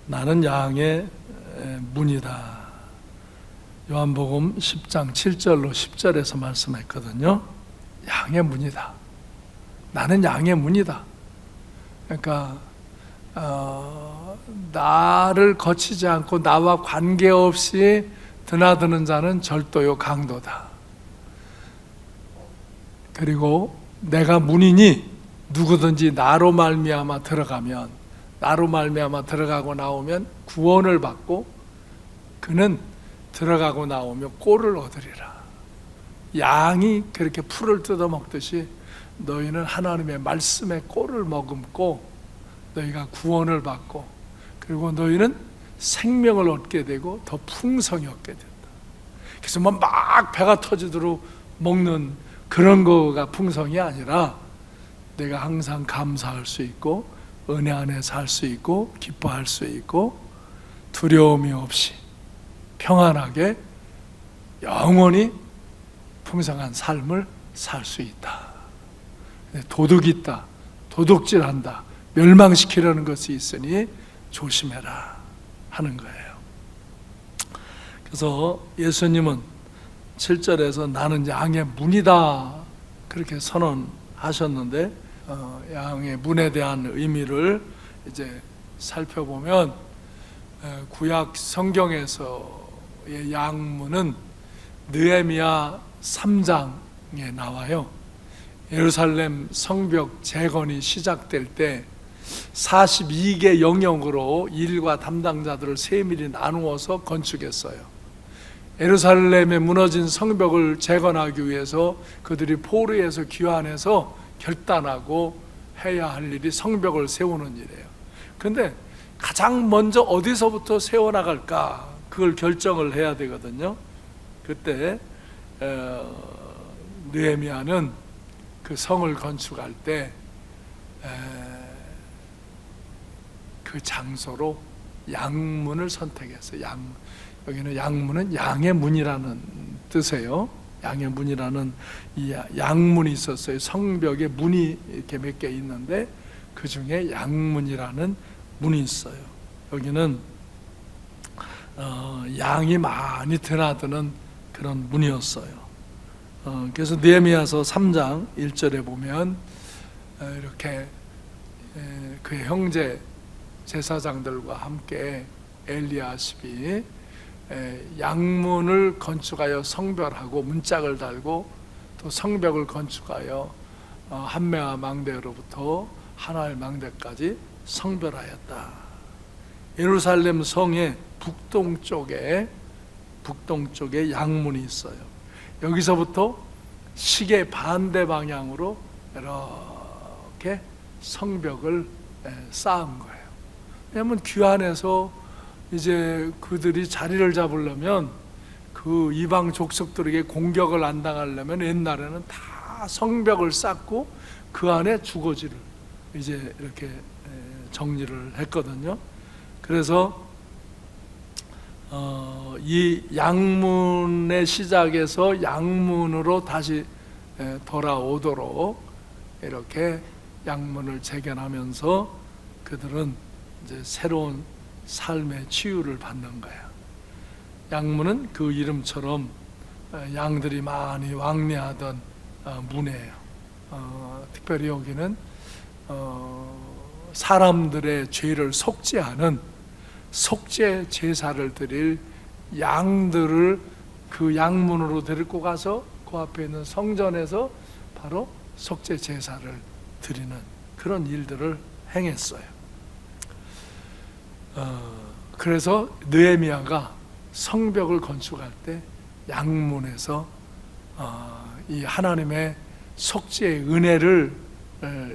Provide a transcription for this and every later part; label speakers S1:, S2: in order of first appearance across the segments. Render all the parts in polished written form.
S1: 나는 양의 문이다. 요한복음 10장 7절로 10절에서 말씀했거든요. 양의 문이다. 나는 양의 문이다. 그러니까 나를 거치지 않고 나와 관계없이 드나드는 자는 절도요 강도다. 그리고 내가 문이니 누구든지 나로 말미암아 들어가고 나오면 구원을 받고 그는 들어가고 나오며 꼴을 얻으리라. 양이 그렇게 풀을 뜯어먹듯이 너희는 하나님의 말씀의 꼴을 머금고 너희가 구원을 받고 그리고 너희는 생명을 얻게 되고 더 풍성히 얻게 된다. 그래서 막 배가 터지도록 먹는 그런 거가 풍성이 아니라 내가 항상 감사할 수 있고 은혜 안에 살 수 있고 기뻐할 수 있고 두려움이 없이 평안하게 영원히 풍성한 삶을 살 수 있다. 도둑이 있다, 도둑질한다, 멸망시키려는 것이 있으니 조심해라 하는 거예요. 그래서 예수님은 7절에서 나는 양의 문이다 그렇게 선언하셨는데 양의 문에 대한 의미를 이제 살펴보면 구약 성경에서의 양문은 느헤미야 3장에 나와요. 예루살렘 성벽 재건이 시작될 때 42개 영역으로 일과 담당자들을 세밀히 나누어서 건축했어요. 예루살렘에 무너진 성벽을 재건하기 위해서 그들이 포로에서 귀환해서 결단하고 해야 할 일이 성벽을 세우는 일이에요. 그런데 가장 먼저 어디서부터 세워나갈까 그걸 결정을 해야 되거든요. 그때 느헤미야는 그 성을 건축할 때 그 장소로 양문을 선택했어요. 여기는 양문은 양의 문이라는 뜻이에요. 양의 문이라는 이 양문이 있었어요. 성벽에 문이 이렇게 몇 개 있는데 그 중에 양문이라는 문이 있어요. 여기는 양이 많이 드나드는 그런 문이었어요. 그래서 느헤미야서 3장 1절에 보면 이렇게 그의 형제 제사장들과 함께 엘리야십이 양문을 건축하여 성별하고 문짝을 달고 또 성벽을 건축하여 한메아 망대로부터 하나엘 망대까지 성별하였다. 예루살렘 성의 북동쪽에 양문이 있어요. 여기서부터 시계 반대 방향으로 이렇게 성벽을 쌓은 거예요. 왜냐하면 귀환해서 이제 그들이 자리를 잡으려면 그 이방 족속들에게 공격을 안 당하려면 옛날에는 다 성벽을 쌓고 그 안에 주거지를 이제 이렇게 정리를 했거든요. 그래서 이 양문의 시작에서 양문으로 다시 돌아오도록 이렇게 양문을 재건하면서 그들은 이제 새로운 삶의 치유를 받는 거예요. 양문은 그 이름처럼 양들이 많이 왕래하던 문이에요. 특별히 여기는 사람들의 죄를 속죄하는 속죄 제사를 드릴 양들을 그 양문으로 데리고 가서 그 앞에 있는 성전에서 바로 속죄 제사를 드리는 그런 일들을 행했어요. 그래서 느헤미야가 성벽을 건축할 때 양문에서 이 하나님의 속죄의 은혜를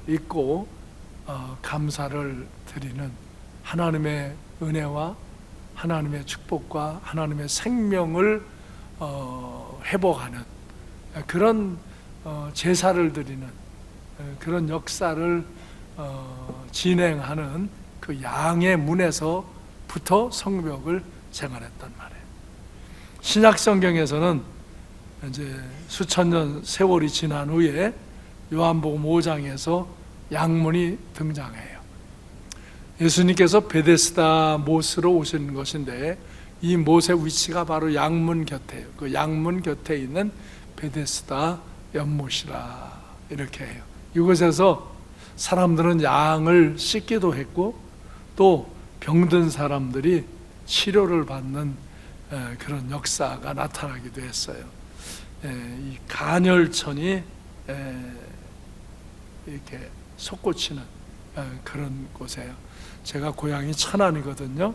S1: 잊고 감사를 드리는 하나님의 은혜와 하나님의 축복과 하나님의 생명을 회복하는 그런 제사를 드리는 그런 역사를 진행하는 그 양의 문에서부터 성벽을 재건했단 말이에요. 신약 성경에서는 이제 수천 년 세월이 지난 후에 요한복음 5장에서 양문이 등장해요. 예수님께서 베데스다 못으로 오시는 것인데 이 못의 위치가 바로 양문 곁에요. 그 양문 곁에 있는 베데스다 연못이라 이렇게 해요. 이곳에서 사람들은 양을 씻기도 했고 또 병든 사람들이 치료를 받는 그런 역사가 나타나기도 했어요. 이 간열천이 이렇게 솟구치는 그런 곳이에요. 제가 고향이 천안이거든요.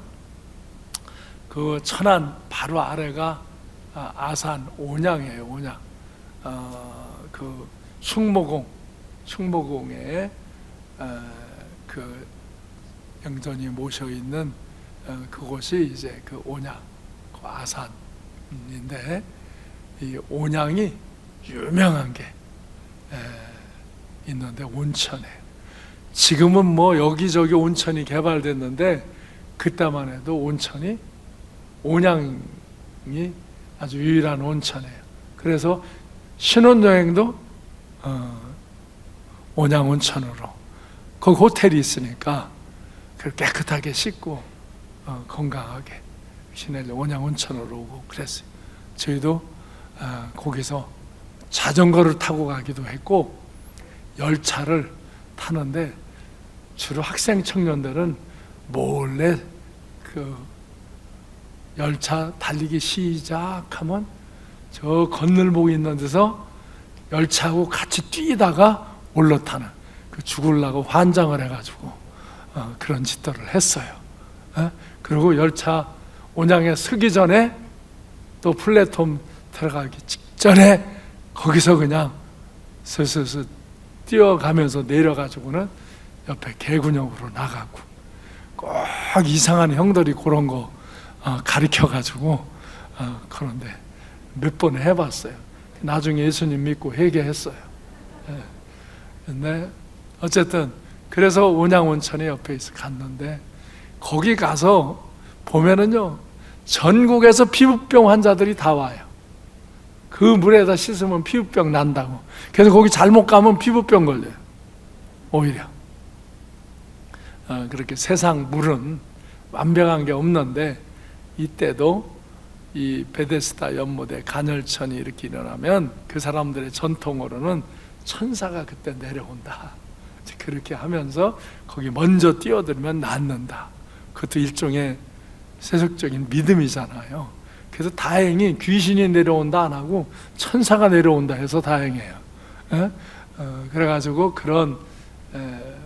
S1: 그 천안 바로 아래가 아산 온양이에요. 온양. 그 충무공에 그 영전이 모셔 있는 그곳이 이제 그 온양, 그 아산인데 이 온양이 유명한 게 있는데 온천이에요. 지금은 뭐 여기저기 온천이 개발됐는데 그때만 해도 온양이 아주 유일한 온천이에요. 그래서 신혼여행도 온양 온천으로 거기 호텔이 있으니까 깨끗하게 씻고 건강하게 시내를 온양 온천으로 오고 그랬어요. 저희도 거기서 자전거를 타고 가기도 했고 열차를 타는데 주로 학생 청년들은 몰래 그 열차 달리기 시작하면 저 건널목 있는 데서 열차하고 같이 뛰다가 올라타는 그 죽으려고 환장을 해가지고 그런 짓들을 했어요. 그리고 열차 온양에 서기 전에 또 플랫폼 들어가기 직전에 거기서 그냥 슬슬 뛰어가면서 내려가지고는 옆에 개구녕으로 나가고 꼭 이상한 형들이 그런 거 가르쳐가지고 그런데 몇 번 해봤어요. 나중에 예수님 믿고 회개했어요. 근데 어쨌든 그래서 온양온천에 옆에 있어 갔는데 거기 가서 보면은요 전국에서 피부병 환자들이 다 와요. 그 물에다 씻으면 피부병 난다고. 그래서 거기 잘못 가면 피부병 걸려요. 오히려 그렇게 세상 물은 완벽한 게 없는데 이때도 이 베데스다 연못에 간열천이 이렇게 일어나면 그 사람들의 전통으로는 천사가 그때 내려온다. 그렇게 하면서 거기 먼저 뛰어들면 낫는다. 그것도 일종의 세속적인 믿음이잖아요. 그래서 다행히 귀신이 내려온다 안 하고 천사가 내려온다 해서 다행이에요. 그래가지고 그런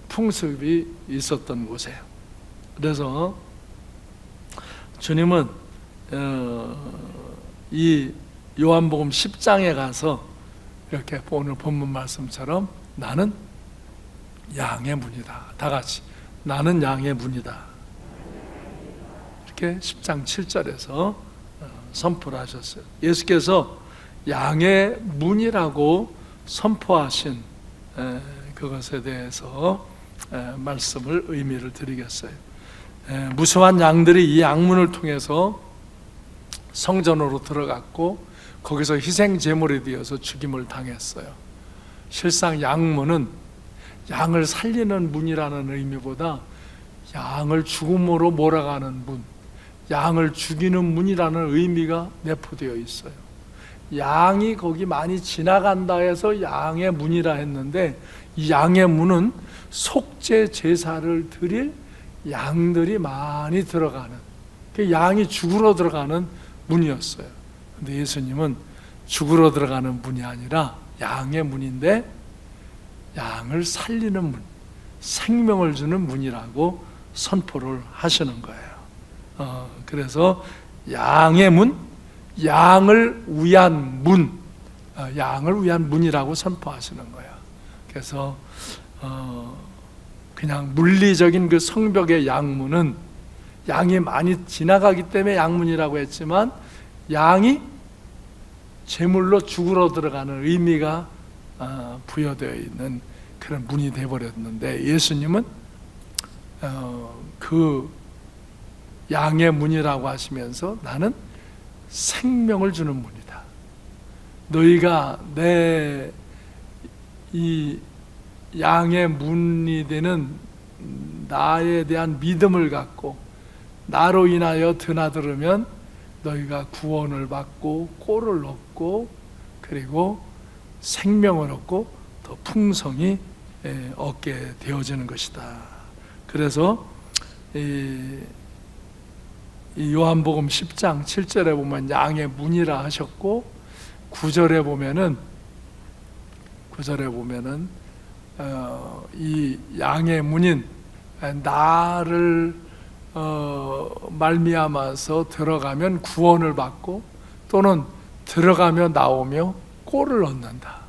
S1: 풍습이 있었던 곳이에요. 그래서 주님은 이 요한복음 10장에 가서 이렇게 오늘 본문 말씀처럼 나는 양의 문이다. 다 같이 나는 양의 문이다. 이렇게 10장 7절에서 선포를 하셨어요. 예수께서 양의 문이라고 선포하신 그것에 대해서 말씀을 의미를 드리겠어요. 무수한 양들이 이 양문을 통해서 성전으로 들어갔고 거기서 희생 제물이 되어서 죽임을 당했어요. 실상 양문은 양을 살리는 문이라는 의미보다 양을 죽음으로 몰아가는 문, 양을 죽이는 문이라는 의미가 내포되어 있어요. 양이 거기 많이 지나간다 해서 양의 문이라 했는데 이 양의 문은 속죄 제사를 드릴 양들이 많이 들어가는, 그 양이 죽으러 들어가는 문이었어요. 근데 예수님은 죽으러 들어가는 문이 아니라 양의 문인데 양을 살리는 문, 생명을 주는 문이라고 선포를 하시는 거예요. 그래서 양의 문, 양을 위한 문, 양을 위한 문이라고 선포하시는 거예요. 그래서 그냥 물리적인 그 성벽의 양문은 양이 많이 지나가기 때문에 양문이라고 했지만 양이 제물로 죽으러 들어가는 의미가 부여되어 있는 그런 문이 되어버렸는데 예수님은 그 양의 문이라고 하시면서 나는 생명을 주는 문이다. 너희가 내 이 양의 문이 되는 나에 대한 믿음을 갖고 나로 인하여 드나들으면 너희가 구원을 받고 꼴을 얻고 그리고 생명을 얻고 더 풍성히 얻게 되어지는 것이다. 그래서 이 요한복음 10장 7절에 보면 양의 문이라 하셨고 9절에 보면은 이 양의 문인 나를 말미암아서 들어가면 구원을 받고 또는 들어가며 나오며 꼴을 얻는다.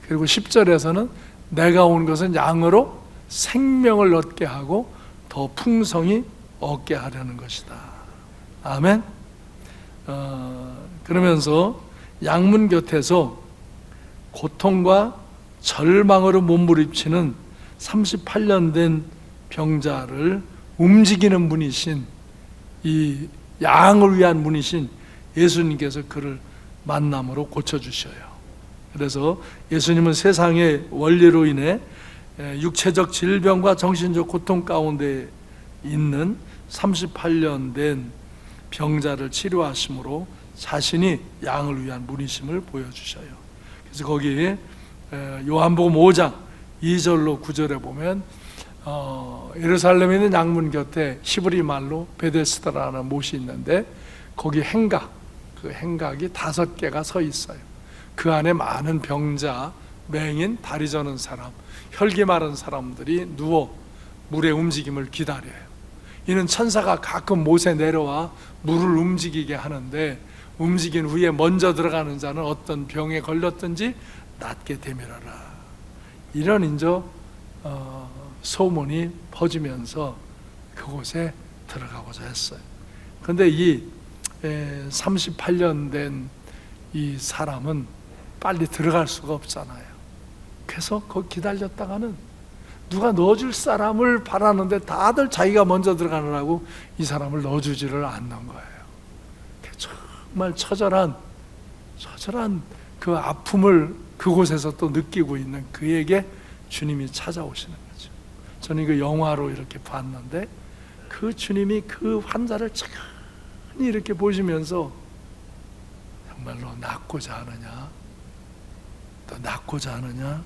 S1: 그리고 10절에서는 내가 온 것은 양으로 생명을 얻게 하고 더 풍성히 얻게 하려는 것이다. 아멘. 그러면서 양문 곁에서 고통과 절망으로 몸부림치는 38년 된 병자를 움직이는 분이신 이 양을 위한 분이신 예수님께서 그를 만남으로 고쳐주셔요. 그래서 예수님은 세상의 원리로 인해 육체적 질병과 정신적 고통 가운데 있는 38년 된 병자를 치료하심으로 자신이 양을 위한 분이심을 보여주셔요. 그래서 거기 요한복음 5장 2절로 9절에 보면 예루살렘에 있는 양문 곁에 히브리 말로 베데스다라는 못이 있는데 거기 행각, 그 행각이 5개가 서 있어요. 그 안에 많은 병자, 맹인, 다리 저는 사람, 혈기 마른 사람들이 누워 물의 움직임을 기다려요. 이는 천사가 가끔 못에 내려와 물을 움직이게 하는데 움직인 후에 먼저 들어가는 자는 어떤 병에 걸렸든지 낫게 되밀어라. 이런 인저 소문이 퍼지면서 그곳에 들어가고자 했어요. 그런데 이 38년 된 이 사람은 빨리 들어갈 수가 없잖아요. 그래서 거기 기다렸다가는 누가 넣어줄 사람을 바라는데 다들 자기가 먼저 들어가느라고 이 사람을 넣어주지를 않는 거예요. 정말 처절한 그 아픔을 그곳에서 또 느끼고 있는 그에게 주님이 찾아오시는 거죠. 저는 그 영화로 이렇게 봤는데 그 주님이 그 환자를 차분히 이렇게 보시면서 정말로 낫고자 하느냐? 너 낫고자 하느냐?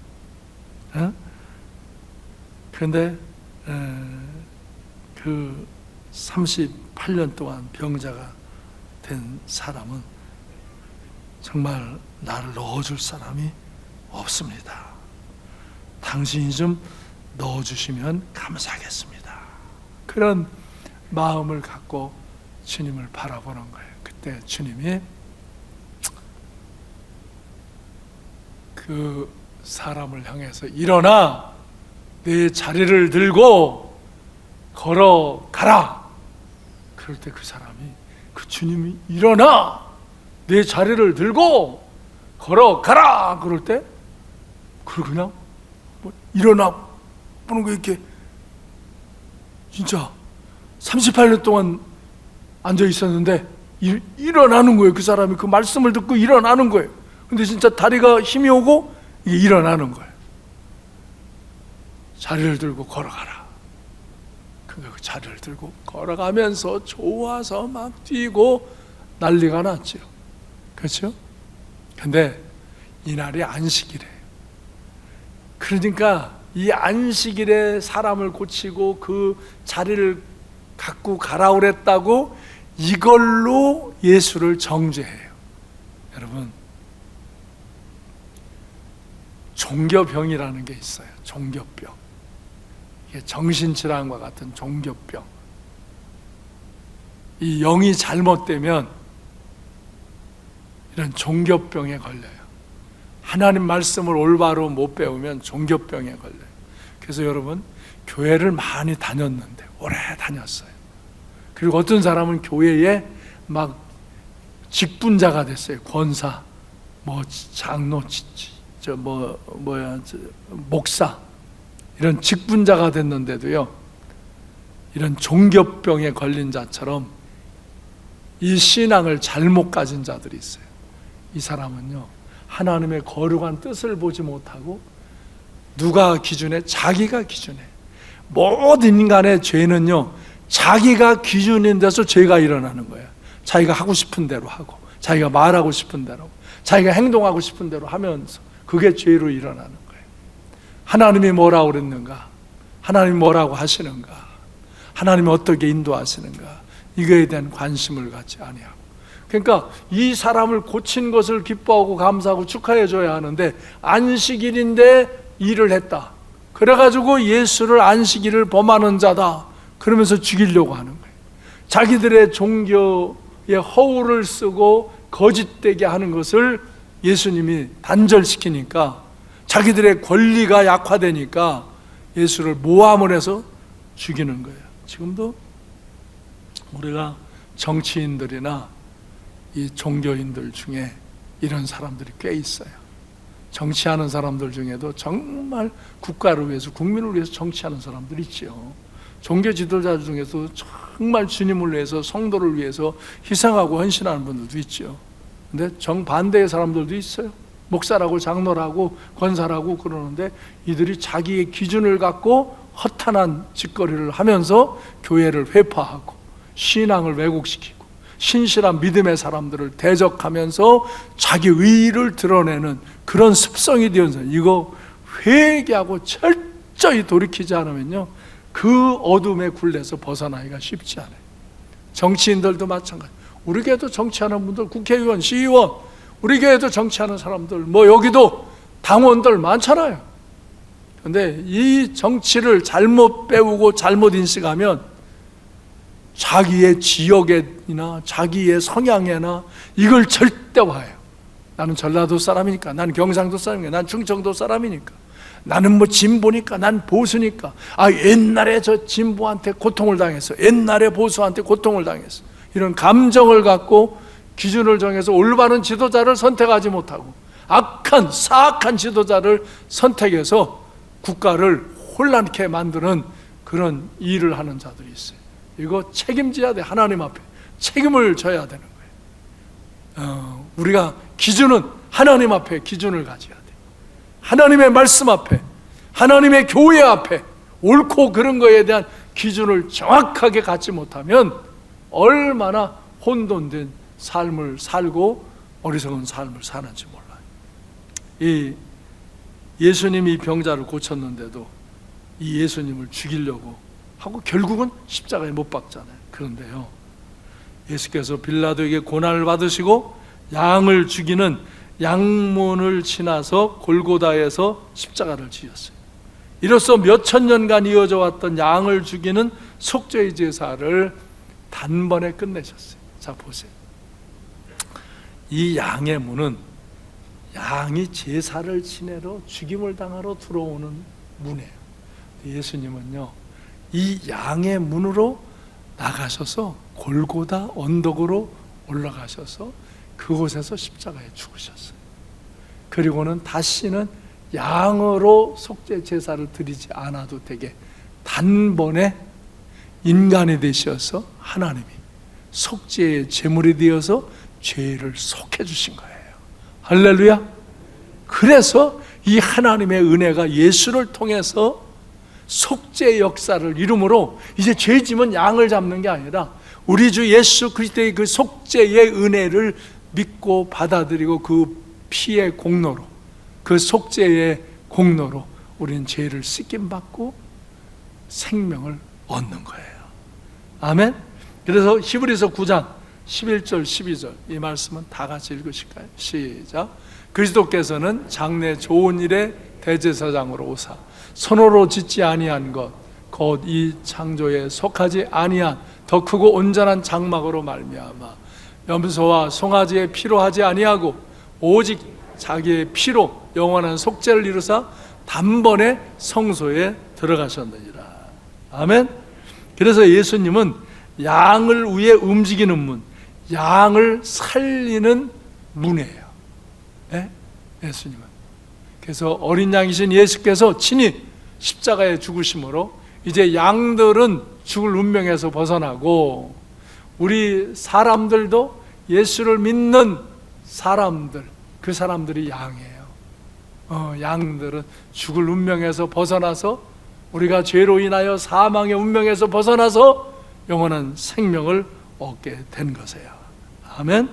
S1: 그런데 그 38년 동안 병자가 된 사람은 정말 나를 넣어줄 사람이 없습니다. 당신이 좀 넣어주시면 감사하겠습니다. 그런 마음을 갖고 주님을 바라보는 거예요. 그때 주님이 그 사람을 향해서 일어나 내 자리를 들고 걸어가라. 그럴 때 그 사람이 그 주님이 일어나 내 자리를 들고 걸어가라. 그럴 때 그걸 그냥 일어나 보는 거 이렇게 진짜 38년 동안 앉아 있었는데 일어나는 거예요. 그 사람이 그 말씀을 듣고 일어나는 거예요. 근데 진짜 다리가 힘이 오고 이게 일어나는 거예요. 자리를 들고 걸어가라. 그러니까 그 자리를 들고 걸어가면서 좋아서 막 뛰고 난리가 났죠. 그렇죠? 근데 이날이 안식일이에요. 그러니까 이 안식일에 사람을 고치고 그 자리를 갖고 가라 그랬다고 이걸로 예수를 정죄해요. 여러분, 종교병이라는 게 있어요. 종교병. 이게 정신질환과 같은 종교병. 이 영이 잘못되면 이런 종교병에 걸려요. 하나님 말씀을 올바로 못 배우면 종교병에 걸려요. 그래서 여러분, 교회를 많이 다녔는데 오래 다녔어요. 그리고 어떤 사람은 교회에 막 직분자가 됐어요. 권사, 장로, 목사, 이런 직분자가 됐는데도요, 이런 종교병에 걸린 자처럼 이 신앙을 잘못 가진 자들이 있어요. 이 사람은요, 하나님의 거룩한 뜻을 보지 못하고 누가 기준에? 자기가 기준에 모든 인간의 죄는요, 자기가 기준인 데서 죄가 일어나는 거예요. 자기가 하고 싶은 대로 하고, 자기가 말하고 싶은 대로, 자기가 행동하고 싶은 대로 하면서 그게 죄로 일어나는 거예요. 하나님이 뭐라고 그랬는가? 하나님이 뭐라고 하시는가? 하나님이 어떻게 인도하시는가? 이거에 대한 관심을 갖지 아니하고, 그러니까 이 사람을 고친 것을 기뻐하고 감사하고 축하해 줘야 하는데 안식일인데 일을 했다. 그래가지고 예수를 안식일을 범하는 자다 그러면서 죽이려고 하는 거예요. 자기들의 종교의 허울을 쓰고 거짓되게 하는 것을 예수님이 단절시키니까, 자기들의 권리가 약화되니까 예수를 모함을 해서 죽이는 거예요. 지금도 우리가 정치인들이나 이 종교인들 중에 이런 사람들이 꽤 있어요. 정치하는 사람들 중에도 정말 국가를 위해서, 국민을 위해서 정치하는 사람들이 있죠. 종교 지도자 중에서 정말 주님을 위해서, 성도를 위해서 희생하고 헌신하는 분들도 있죠. 근데 정반대의 사람들도 있어요. 목사라고 장로라고 권사라고 그러는데 이들이 자기의 기준을 갖고 허탄한 짓거리를 하면서 교회를 회파하고 신앙을 왜곡시키고 신실한 믿음의 사람들을 대적하면서 자기 의의를 드러내는 그런 습성이 되어서, 이거 회개하고 철저히 돌이키지 않으면요, 그 어둠의 굴레에서 벗어나기가 쉽지 않아요. 정치인들도 마찬가지. 우리 교회도 정치하는 분들, 국회의원, 시의원, 우리 교회도 정치하는 사람들, 뭐 여기도 당원들 많잖아요. 그런데 이 정치를 잘못 배우고 잘못 인식하면 자기의 지역에나 자기의 성향에나 이걸 절대화해요. 나는 전라도 사람이니까, 나는 경상도 사람이니까, 난 충청도 사람이니까, 나는 뭐 진보니까, 난 보수니까, 옛날에 저 진보한테 고통을 당했어, 옛날에 보수한테 고통을 당했어, 이런 감정을 갖고 기준을 정해서 올바른 지도자를 선택하지 못하고 악한 사악한 지도자를 선택해서 국가를 혼란케 만드는 그런 일을 하는 자들이 있어요. 이거 책임져야 돼. 하나님 앞에 책임을 져야 되는 거예요. 우리가 기준은 하나님 앞에 기준을 가져야 돼. 하나님의 말씀 앞에, 하나님의 교회 앞에 옳고 그런 거에 대한 기준을 정확하게 갖지 못하면 얼마나 혼돈된 삶을 살고 어리석은 삶을 사는지 몰라요. 이 예수님이 병자를 고쳤는데도 이 예수님을 죽이려고 하고 결국은 십자가에 못 박잖아요. 그런데요, 예수께서 빌라도에게 고난을 받으시고 양을 죽이는 양문을 지나서 골고다에서 십자가를 지었어요. 이로써 몇천 년간 이어져 왔던 양을 죽이는 속죄의 제사를 단번에 끝내셨어요. 자, 보세요. 이 양의 문은 양이 제사를 지내러 죽임을 당하러 들어오는 문이에요. 예수님은요, 이 양의 문으로 나가셔서 골고다 언덕으로 올라가셔서 그곳에서 십자가에 죽으셨어요. 그리고는 다시는 양으로 속죄 제사를 드리지 않아도 되게 단번에 인간이 되셔서 하나님이 속죄의 제물이 되어서 죄를 속해 주신 거예요. 할렐루야. 그래서 이 하나님의 은혜가 예수를 통해서 속죄의 역사를 이루므로 이제 죄짐은 양을 잡는 게 아니라 우리 주 예수 그리스도의 그 속죄의 은혜를 믿고 받아들이고 그 피의 공로로, 그 속죄의 공로로 우리는 죄를 씻김받고 생명을 얻는 거예요. 아멘. 그래서 히브리서 9장 11절 12절 이 말씀은 다 같이 읽으실까요? 시작. 그리스도께서는 장래 좋은 일에 대제사장으로 오사 손으로 짓지 아니한 것 곧 이 창조에 속하지 아니한 더 크고 온전한 장막으로 말미암아 염소와 송아지의 피로 하지 아니하고 오직 자기의 피로 영원한 속죄를 이루사 단번에 성소에 들어가셨느니라. 아멘. 그래서 예수님은 양을 위해 움직이는 문, 양을 살리는 문이에요. 네? 예수님은. 그래서 어린 양이신 예수께서 친히 십자가에 죽으심으로 이제 양들은 죽을 운명에서 벗어나고 우리 사람들도 예수를 믿는 사람들, 그 사람들이 양이에요. 양들은 죽을 운명에서 벗어나서 우리가 죄로 인하여 사망의 운명에서 벗어나서 영원한 생명을 얻게 된 것이에요. 아멘.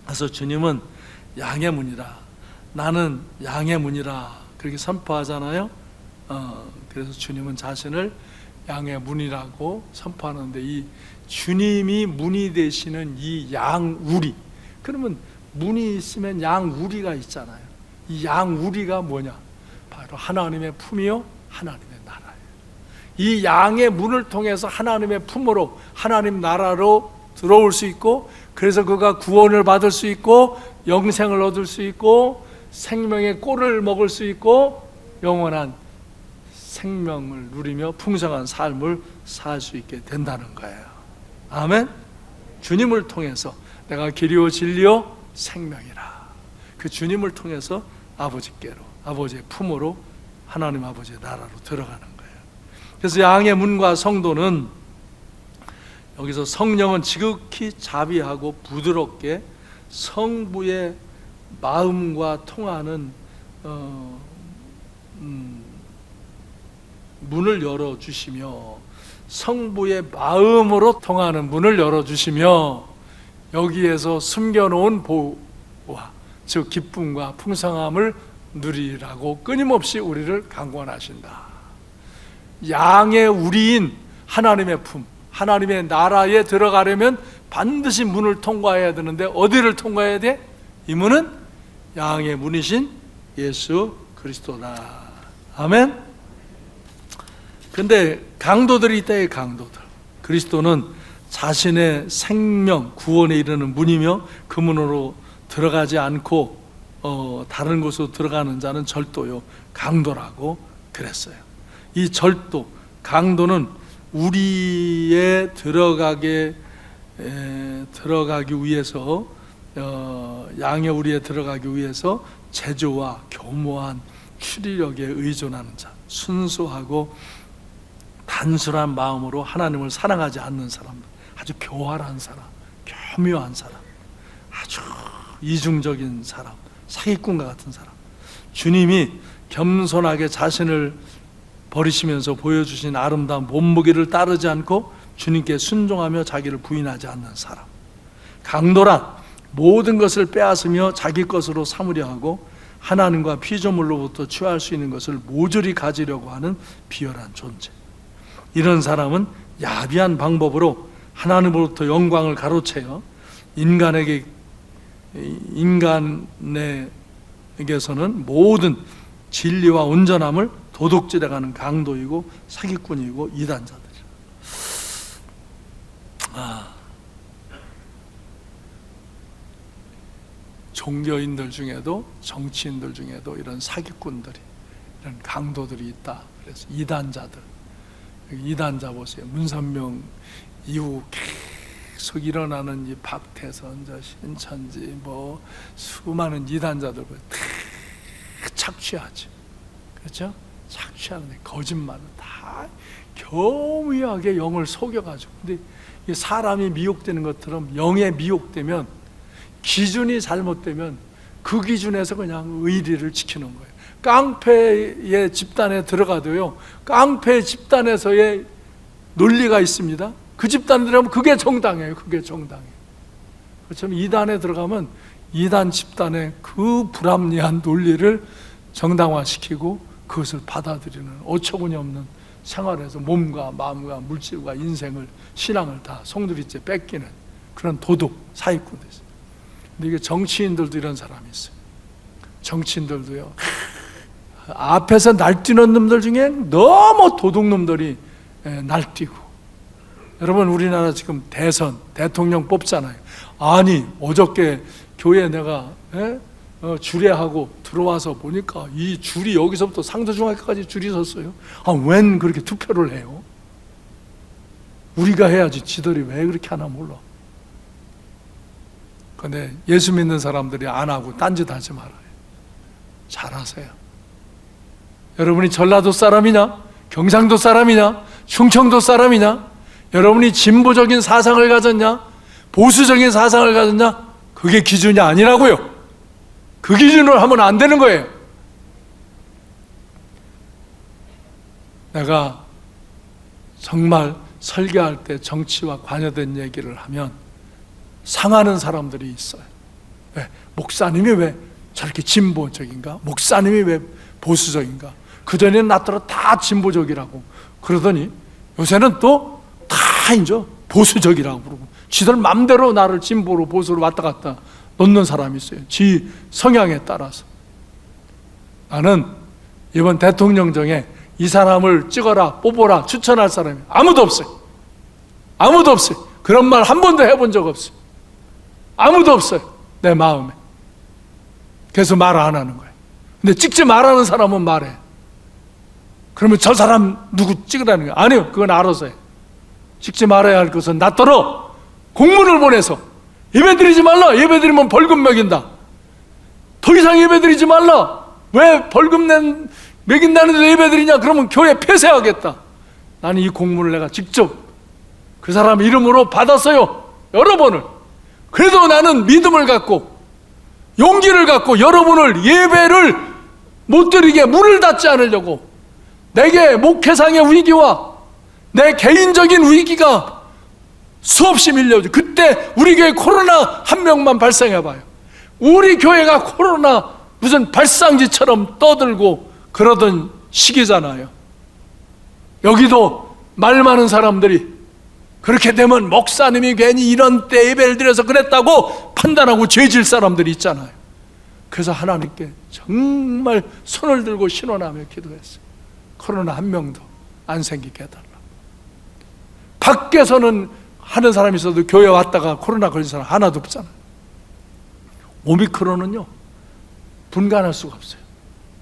S1: 그래서 주님은 양의 문이라, 나는 양의 문이라 그렇게 선포하잖아요. 그래서 주님은 자신을 양의 문이라고 선포하는데, 이 주님이 문이 되시는 이 양우리, 그러면 문이 있으면 양우리가 있잖아요. 이 양우리가 뭐냐? 바로 하나님의 품이요 하나님의 나라예요. 이 양의 문을 통해서 하나님의 품으로, 하나님 나라로 들어올 수 있고, 그래서 그가 구원을 받을 수 있고 영생을 얻을 수 있고 생명의 꼴을 먹을 수 있고 영원한 생명을 누리며 풍성한 삶을 살 수 있게 된다는 거예요. 아멘. 주님을 통해서 내가 길이요 진리요 생명이라, 그 주님을 통해서 아버지께로, 아버지의 품으로, 하나님 아버지의 나라로 들어가는 거예요. 그래서 양의 문과 성도는, 여기서 성령은 지극히 자비하고 부드럽게 성부의 마음과 통하는 문을 열어주시며, 성부의 마음으로 통하는 문을 열어주시며, 여기에서 숨겨놓은 보호와 즉 기쁨과 풍성함을 누리라고 끊임없이 우리를 강권하신다. 양의 우리인 하나님의 품, 하나님의 나라에 들어가려면 반드시 문을 통과해야 되는데, 어디를 통과해야 돼? 이 문은 양의 문이신 예수 그리스도다. 아멘. 근데 강도들이 있다. 강도들. 그리스도는 자신의 생명 구원에 이르는 문이며, 그 문으로 들어가지 않고 다른 곳으로 들어가는 자는 절도요 강도라고 그랬어요. 이 절도, 강도는 우리에 들어가기 위해서, 양의 우리에 들어가기 위해서 제조와 교모한 추리력에 의존하는 자, 순수하고 단순한 마음으로 하나님을 사랑하지 않는 사람들, 아주 교활한 사람, 교묘한 사람, 아주 이중적인 사람, 사기꾼과 같은 사람, 주님이 겸손하게 자신을 버리시면서 보여주신 아름다운 몸무게를 따르지 않고 주님께 순종하며 자기를 부인하지 않는 사람, 강도란 모든 것을 빼앗으며 자기 것으로 삼으려 하고 하나님과 피조물로부터 취할 수 있는 것을 모조리 가지려고 하는 비열한 존재. 이런 사람은 야비한 방법으로 하나님으로부터 영광을 가로채어 인간에게서는 모든 진리와 온전함을 도둑질해가는 강도이고 사기꾼이고 이단자들이라. 종교인들 중에도, 정치인들 중에도 이런 사기꾼들이, 이런 강도들이 있다. 그래서 이단자들, 이단자 보세요. 문선명 이후 계속 일어나는 이 박태선, 신천지, 뭐 수많은 이단자들 다 착취하지. 그렇죠? 착취하는데 거짓말은 다 교묘하게 영을 속여가지고. 근데 사람이 미혹되는 것처럼 영에 미혹되면, 기준이 잘못되면 그 기준에서 그냥 의리를 지키는 거예요. 깡패의 집단에 들어가도요, 깡패 집단에서의 논리가 있습니다. 그 집단에 들어가면 그게 정당해요. 그게 정당해요. 그렇죠? 이단에 들어가면 이단 집단의 그 불합리한 논리를 정당화시키고 그것을 받아들이는, 어처구니 없는 생활에서 몸과 마음과 물질과 인생을, 신앙을 다 송두리째 뺏기는 그런 도둑, 사기꾼 됐어요. 근데 이게 정치인들도 이런 사람이 있어요. 정치인들도요, 앞에서 날뛰는 놈들 중에 너무 도둑놈들이 날뛰고. 여러분, 우리나라 지금 대통령 뽑잖아요. 아니, 어저께 교회 내가 주례하고 들어와서 보니까 이 줄이 여기서부터 상도중학교까지 줄이 섰어요. 웬 그렇게 투표를 해요? 우리가 해야지, 지들이 왜 그렇게 하나 몰라. 근데 예수 믿는 사람들이 안 하고 딴짓 하지 말아요. 잘하세요. 여러분이 전라도 사람이냐, 경상도 사람이냐, 충청도 사람이냐, 여러분이 진보적인 사상을 가졌냐, 보수적인 사상을 가졌냐, 그게 기준이 아니라고요. 그 기준으로 하면 안 되는 거예요. 내가 정말 설교할 때 정치와 관여된 얘기를 하면 상하는 사람들이 있어요. 왜? 목사님이 왜 저렇게 진보적인가? 목사님이 왜 보수적인가? 그전에는 나더러 다 진보적이라고 그러더니 요새는 또 다 이제 보수적이라고 그러고 지들 맘대로 나를 진보로 보수로 왔다 갔다 놓는 사람이 있어요. 지 성향에 따라서. 나는 이번 대통령 중에 이 사람을 찍어라, 뽑아라, 추천할 사람이 아무도 없어요. 아무도 없어요. 그런 말 한 번도 해본 적 없어요. 아무도 없어요. 내 마음에. 그래서 말 안 하는 거예요. 근데 찍지 말라는 사람은 말해. 그러면 저 사람 누구 찍으라는 거예요? 아니요, 그건 알아서 해. 찍지 말아야 할 것은 나더러 공문을 보내서 예배드리지 말라. 예배드리면 벌금 매긴다. 더 이상 예배드리지 말라. 왜 벌금 매긴다는데 예배드리냐? 그러면 교회 폐쇄하겠다. 나는 이 공문을 내가 직접 그 사람 이름으로 받았어요. 여러 번을. 그래도 나는 믿음을 갖고 용기를 갖고 여러분을 예배를 못 드리게 문을 닫지 않으려고 내게 목회상의 위기와 내 개인적인 위기가 수없이 밀려오죠. 그때 우리 교회 코로나 한 명만 발생해봐요. 우리 교회가 코로나 무슨 발상지처럼 떠들고 그러던 시기잖아요. 여기도 말 많은 사람들이 그렇게 되면 목사님이 괜히 이런 때 예배를 드려서 그랬다고 판단하고 죄질 사람들이 있잖아요. 그래서 하나님께 정말 손을 들고 신원하며 기도했어요. 코로나 한 명도 안 생기게 해달라. 밖에서는 하는 사람이 있어도 교회 왔다가 코로나 걸린 사람 하나도 없잖아요. 오미크론은요 분간할 수가 없어요.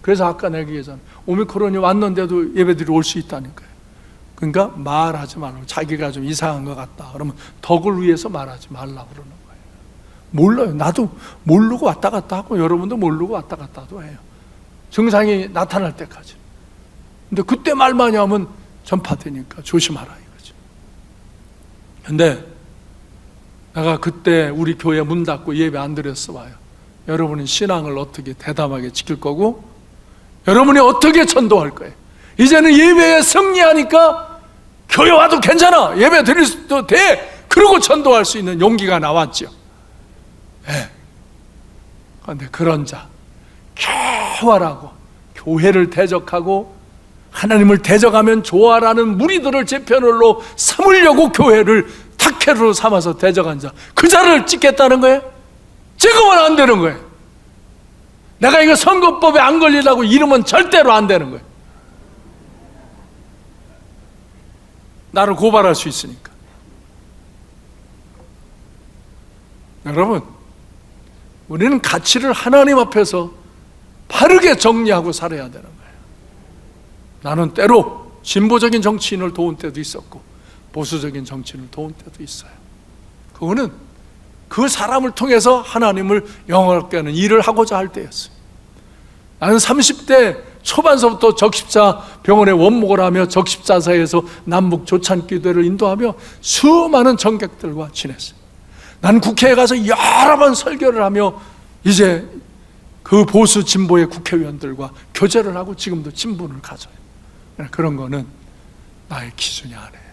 S1: 그래서 아까 내가 얘기했잖아요. 오미크론이 왔는데도 예배들이 올 수 있다는 거예요. 그러니까 말하지 말라고. 자기가 좀 이상한 것 같다 그러면 덕을 위해서 말하지 말라고 그러는 거예요. 몰라요. 나도 모르고 왔다 갔다 하고 여러분도 모르고 왔다 갔다도 해요. 증상이 나타날 때까지. 근데 그때 말 많이 하면 전파되니까 조심하라 이거죠. 근데 내가 그때 우리 교회 문 닫고 예배 안 드렸어 봐요. 여러분은 신앙을 어떻게 대담하게 지킬 거고 여러분이 어떻게 전도할 거예요. 이제는 예배에 승리하니까 교회 와도 괜찮아, 예배 드릴 수도 돼, 그러고 전도할 수 있는 용기가 나왔죠. 네. 그런데 그런 자 교활하고 교회를 대적하고 하나님을 대적하면 좋아라는 무리들을 제 편으로 삼으려고 교회를 탁해로 삼아서 대적한 자, 그 자를 찍겠다는 거예요? 찍으면 안 되는 거예요. 내가 이거 선거법에 안 걸리려고 이러면 절대로 안 되는 거예요. 나를 고발할 수 있으니까. 여러분, 우리는 가치를 하나님 앞에서 바르게 정리하고 살아야 되는 거예요. 나는 때로 진보적인 정치인을 도운 때도 있었고 보수적인 정치인을 도운 때도 있어요. 그거는 그 사람을 통해서 하나님을 영화롭게 하는 일을 하고자 할 때였어요. 나는 30대 초반서부터 적십자 병원에 원목을 하며 적십자사에서 남북 조찬 기도회를 인도하며 수많은 정객들과 지냈어요. 난 국회에 가서 여러 번 설교를 하며 이제 그 보수 진보의 국회의원들과 교제를 하고 지금도 친분을 가져요. 그런 거는 나의 기준이 아니에요.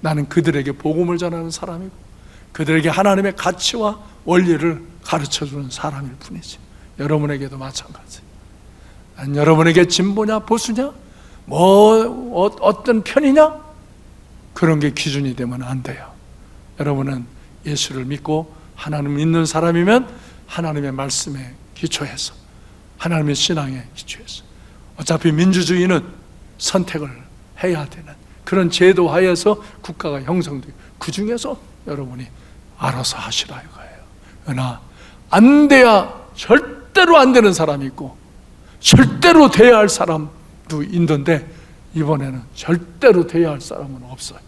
S1: 나는 그들에게 복음을 전하는 사람이고 그들에게 하나님의 가치와 원리를 가르쳐주는 사람일 뿐이지. 여러분에게도 마찬가지예요. 난 여러분에게 진보냐 보수냐 어떤 편이냐 그런 게 기준이 되면 안 돼요. 여러분은 예수를 믿고 하나님 믿는 사람이면 하나님의 말씀에 기초해서 하나님의 신앙에 기초해서 어차피 민주주의는 선택을 해야 되는 그런 제도 하에서 국가가 형성되고 그 중에서 여러분이 알아서 하시라 이거예요. 그러나 안 돼야 절대로 안 되는 사람이 있고 절대로 돼야 할 사람도 있는데 이번에는 절대로 돼야 할 사람은 없어요.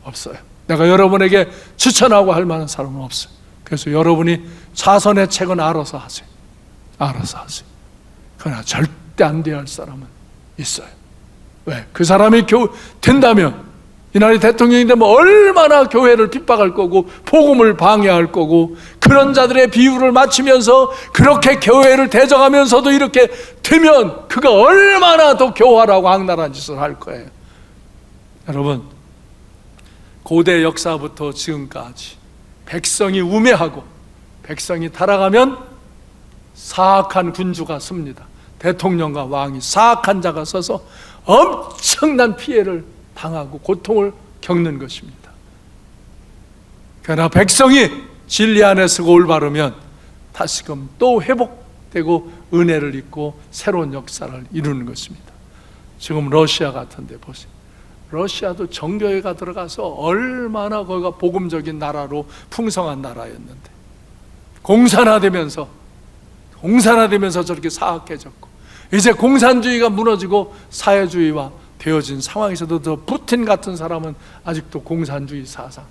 S1: 없어요. 내가 여러분에게 추천하고 할 만한 사람은 없어요. 그래서 여러분이 자선의 책은 알아서 하세요. 알아서 하세요. 그러나 절대 안 돼야 할 사람은 있어요. 왜? 그 사람이 된다면 이날이 대통령이 되면 얼마나 교회를 핍박할 거고 복음을 방해할 거고, 그런 자들의 비유를 맞추면서 그렇게 교회를 대적하면서도 이렇게 되면 그가 얼마나 더 교활하고 악랄한 짓을 할 거예요. 여러분, 고대 역사부터 지금까지 백성이 우매하고 백성이 타락하면 사악한 군주가 섭니다. 대통령과 왕이 사악한 자가 서서 엄청난 피해를 당하고 고통을 겪는 것입니다. 그러나 백성이 진리 안에 서고 올바르면 다시금 또 회복되고 은혜를 입고 새로운 역사를 이루는 것입니다. 지금 러시아 같은 데 보세요. 러시아도 정교회가 들어가서 얼마나 거기가 복음적인 나라로 풍성한 나라였는데, 공산화되면서 저렇게 사악해졌고, 이제 공산주의가 무너지고 사회주의와 되어진 상황에서도 더 푸틴 같은 사람은 아직도 공산주의 사상,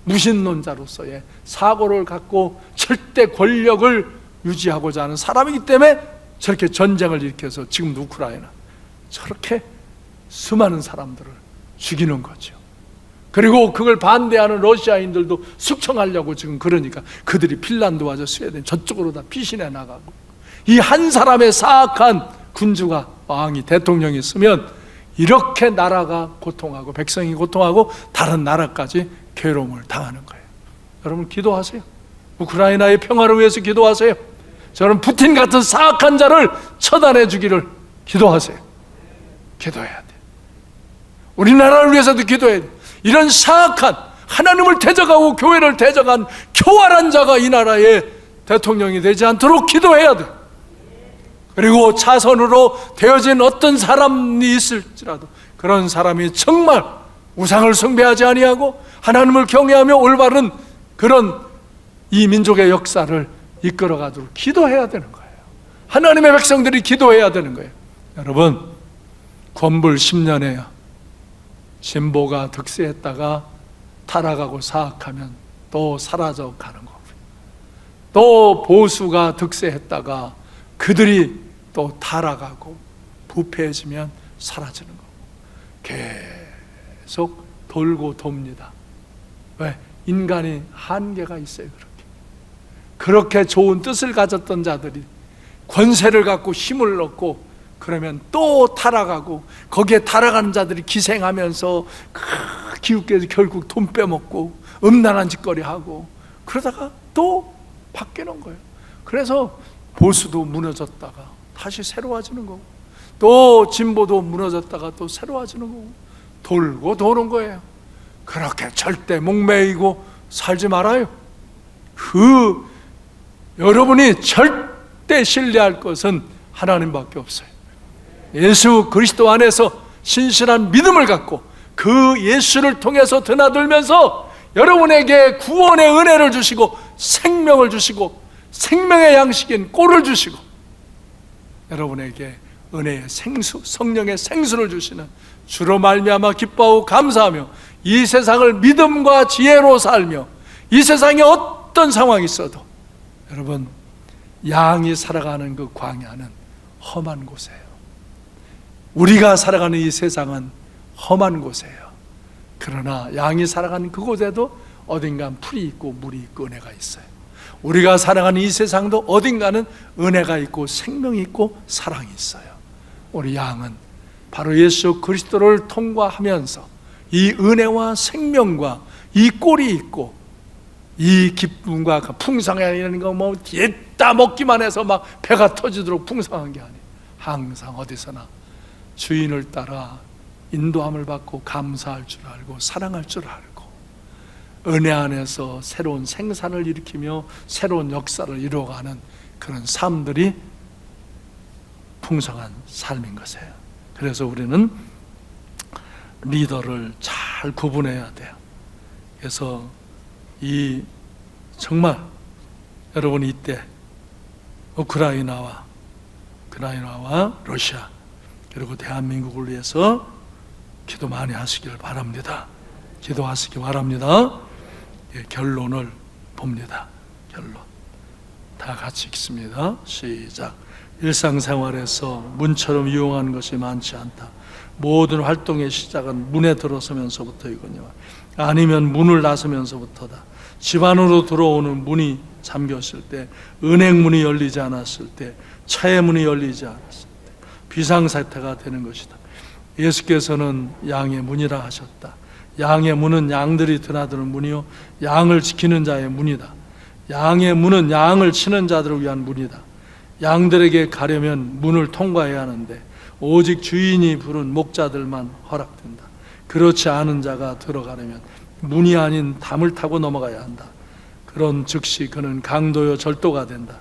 S1: 무신론자로서의 사고를 갖고 절대 권력을 유지하고자 하는 사람이기 때문에 저렇게 전쟁을 일으켜서 지금도 우크라이나 저렇게 수많은 사람들을 죽이는 거죠. 그리고 그걸 반대하는 러시아인들도 숙청하려고 지금, 그러니까 그들이 핀란드와 스웨덴 저쪽으로 다 피신해 나가고, 이 한 사람의 사악한 군주가, 왕이, 대통령이 있으면 이렇게 나라가 고통하고 백성이 고통하고 다른 나라까지 괴로움을 당하는 거예요. 여러분 기도하세요. 우크라이나의 평화를 위해서 기도하세요. 저는 푸틴 같은 사악한 자를 처단해 주기를 기도하세요. 기도해야 돼요. 우리나라를 위해서도 기도해야 돼요. 이런 사악한, 하나님을 대적하고 교회를 대적한 교활한 자가 이 나라의 대통령이 되지 않도록 기도해야 돼요. 그리고 차선으로 되어진 어떤 사람이 있을지라도 그런 사람이 정말 우상을 숭배하지 아니하고 하나님을 경외하며 올바른 그런 이 민족의 역사를 이끌어가도록 기도해야 되는 거예요. 하나님의 백성들이 기도해야 되는 거예요. 여러분, 권불 10년에요, 진보가 득세했다가 타락하고 사악하면 또 사라져 가는 거고요. 또 보수가 득세했다가 그들이 또 타락하고 부패해지면 사라지는 거고, 계속 돌고 돕니다. 왜? 인간이 한계가 있어요. 그렇게 좋은 뜻을 가졌던 자들이 권세를 갖고 힘을 얻고 그러면 또 타락하고, 거기에 타락하는 자들이 기생하면서 기웃겨서 결국 돈 빼먹고 음란한 짓거리 하고 그러다가 또 바뀌는 거예요. 그래서 보수도 무너졌다가 다시 새로워지는 거고, 또 진보도 무너졌다가 또 새로워지는 거고, 돌고 도는 거예요. 그렇게 절대 목매이고 살지 말아요. 여러분이 절대 신뢰할 것은 하나님밖에 없어요. 예수 그리스도 안에서 신실한 믿음을 갖고 그 예수를 통해서 드나들면서 여러분에게 구원의 은혜를 주시고 생명을 주시고 생명의 양식인 꼴을 주시고 여러분에게 은혜의 생수, 성령의 생수를 주시는 주로 말미암아 기뻐하고 감사하며 이 세상을 믿음과 지혜로 살며 이 세상에 어떤 상황이 있어도 여러분, 양이 살아가는 그 광야는 험한 곳이에요. 우리가 살아가는 이 세상은 험한 곳이에요. 그러나 양이 살아가는 그곳에도 어딘가는 풀이 있고 물이 있고 은혜가 있어요. 우리가 살아가는 이 세상도 어딘가는 은혜가 있고 생명이 있고 사랑이 있어요. 우리 양은 바로 예수 그리스도를 통과하면서 이 은혜와 생명과 이 꼴이 있고 이 기쁨과 풍성한 거 뭐 뒤에다 먹기만 해서 막 배가 터지도록 풍성한 게 아니에요. 항상 어디서나 주인을 따라 인도함을 받고 감사할 줄 알고 사랑할 줄 알고 은혜 안에서 새로운 생산을 일으키며 새로운 역사를 이루어가는 그런 삶들이 풍성한 삶인 것이에요. 그래서 우리는 리더를 잘 구분해야 돼요. 그래서 정말 여러분 이때 우크라이나와 러시아 그리고 대한민국을 위해서 기도 많이 하시길 바랍니다. 기도하시기 바랍니다. 결론을 봅니다. 결론 다 같이 읽습니다. 시작. 일상생활에서 문처럼 유용한 것이 많지 않다. 모든 활동의 시작은 문에 들어서면서부터이거니와 아니면 문을 나서면서부터다. 집 안으로 들어오는 문이 잠겼을 때, 은행 문이 열리지 않았을 때, 차의 문이 열리지 않았을 때 비상사태가 되는 것이다. 예수께서는 양의 문이라 하셨다. 양의 문은 양들이 드나드는 문이요 양을 지키는 자의 문이다. 양의 문은 양을 치는 자들을 위한 문이다. 양들에게 가려면 문을 통과해야 하는데 오직 주인이 부른 목자들만 허락된다. 그렇지 않은 자가 들어가려면 문이 아닌 담을 타고 넘어가야 한다. 그런 즉시 그는 강도요 절도가 된다.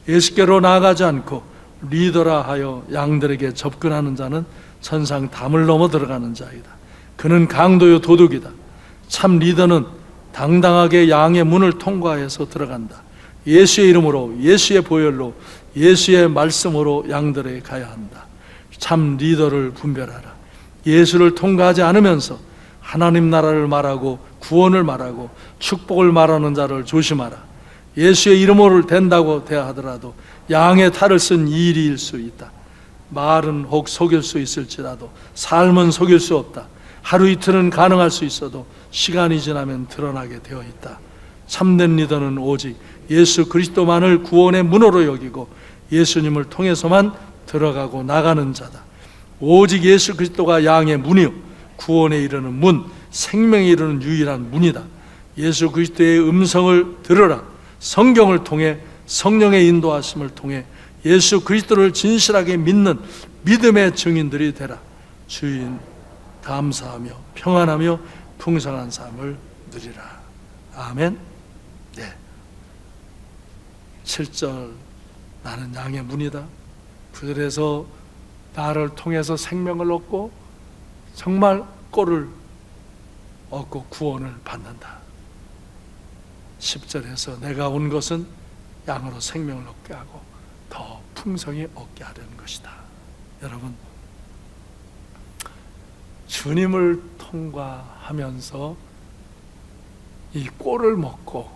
S1: 예수께로 나아가지 않고 리더라 하여 양들에게 접근하는 자는 천상 담을 넘어 들어가는 자이다. 그는 강도요 도둑이다. 참 리더는 당당하게 양의 문을 통과해서 들어간다. 예수의 이름으로, 예수의 보혈로, 예수의 말씀으로 양들에게 가야 한다. 참 리더를 분별하라. 예수를 통과하지 않으면서 하나님 나라를 말하고 구원을 말하고 축복을 말하는 자를 조심하라. 예수의 이름으로 된다고 대하더라도 양의 탈을 쓴 일일 수 있다. 말은 혹 속일 수 있을지라도 삶은 속일 수 없다. 하루 이틀은 가능할 수 있어도 시간이 지나면 드러나게 되어 있다. 참된 리더는 오직 예수 그리스도만을 구원의 문으로 여기고 예수님을 통해서만 들어가고 나가는 자다. 오직 예수 그리스도가 양의 문이요 구원에 이르는 문, 생명에 이르는 유일한 문이다. 예수 그리스도의 음성을 들으라. 성경을 통해 성령의 인도하심을 통해 예수 그리스도를 진실하게 믿는 믿음의 증인들이 되라. 주인 감사하며 평안하며 풍성한 삶을 누리라. 아멘. 네. 7절 나는 양의 문이다. 9절에서 나를 통해서 생명을 얻고 정말 꼴을 얻고 구원을 받는다. 10절에서 내가 온 것은 양으로 생명을 얻게 하고 더 풍성히 얻게 하려는 것이다. 여러분, 주님을 통과하면서 이 꼴을 먹고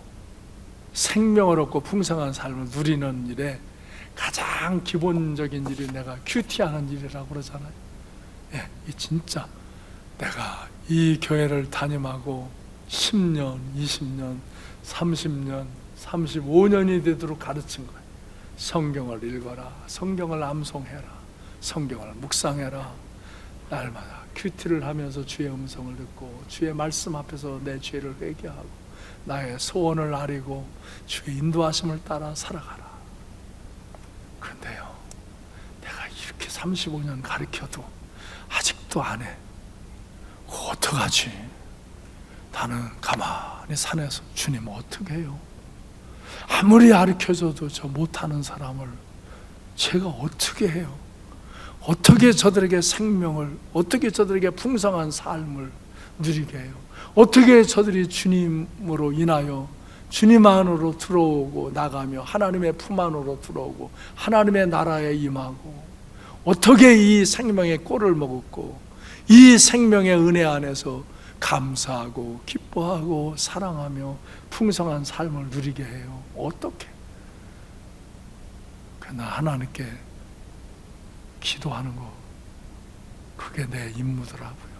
S1: 생명을 얻고 풍성한 삶을 누리는 일에 가장 기본적인 일이 내가 큐티하는 일이라고 그러잖아요. 예, 이 진짜 내가 이 교회를 담임하고 10년, 20년, 30년, 35년이 되도록 가르친 거예요. 성경을 읽어라, 성경을 암송해라, 성경을 묵상해라. 날마다 큐티를 하면서 주의 음성을 듣고 주의 말씀 앞에서 내 죄를 회개하고 나의 소원을 아리고 주의 인도하심을 따라 살아가라. 그런데요, 내가 이렇게 35년 가르쳐도 아직도 안 해. 어떡하지? 나는 가만히 산에서 주님 어떻게 해요? 아무리 가르쳐줘도 저 못하는 사람을 제가 어떻게 해요? 어떻게 저들에게 생명을, 어떻게 저들에게 풍성한 삶을 누리게 해요? 어떻게 저들이 주님으로 인하여 주님 안으로 들어오고 나가며 하나님의 품 안으로 들어오고 하나님의 나라에 임하고 어떻게 이 생명의 꼴을 먹었고 이 생명의 은혜 안에서 감사하고 기뻐하고 사랑하며 풍성한 삶을 누리게 해요? 어떻게? 그러나 하나님께 기도하는 거, 그게 내 임무더라고요.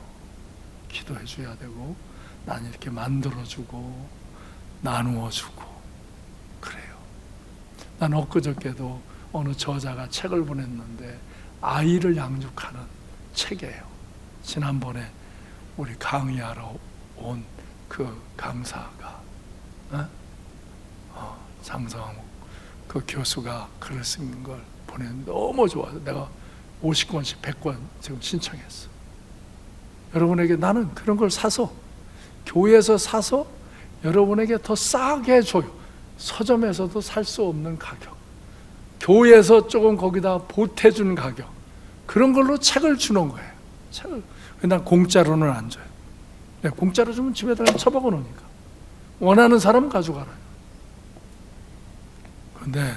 S1: 기도해 줘야 되고 난 이렇게 만들어주고 나누어주고 그래요. 난 엊그저께도 어느 저자가 책을 보냈는데 아이를 양육하는 책이에요. 지난번에 우리 강의하러 온 그 강사가 장성욱 그 교수가 글을 쓴 걸 보냈는데 너무 좋아서 내가 50권씩 100권 지금 신청했어. 여러분에게 나는 그런 걸 사서 교회에서 사서 여러분에게 더 싸게 줘요. 서점에서도 살 수 없는 가격, 교회에서 조금 거기다 보태준 가격, 그런 걸로 책을 주는 거예요. 책을. 난 공짜로는 안 줘요. 공짜로 주면 집에다 처박아 놓으니까 원하는 사람 가져가라요. 그런데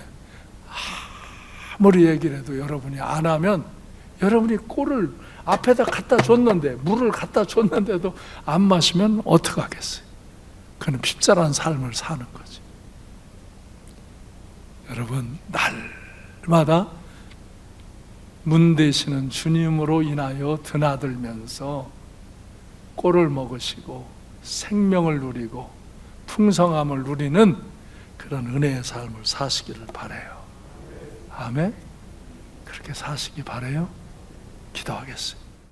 S1: 아무리 얘기를 해도 여러분이 안 하면, 여러분이 꼴을 앞에다 갖다 줬는데, 물을 갖다 줬는데도 안 마시면 어떡하겠어요? 그는 핍절한 삶을 사는 거지. 여러분, 날마다 문 되시는 주님으로 인하여 드나들면서 꼴을 먹으시고 생명을 누리고 풍성함을 누리는 그런 은혜의 삶을 사시기를 바라요. 아멘. 그렇게 사시기 바라요. 기도하겠습니다.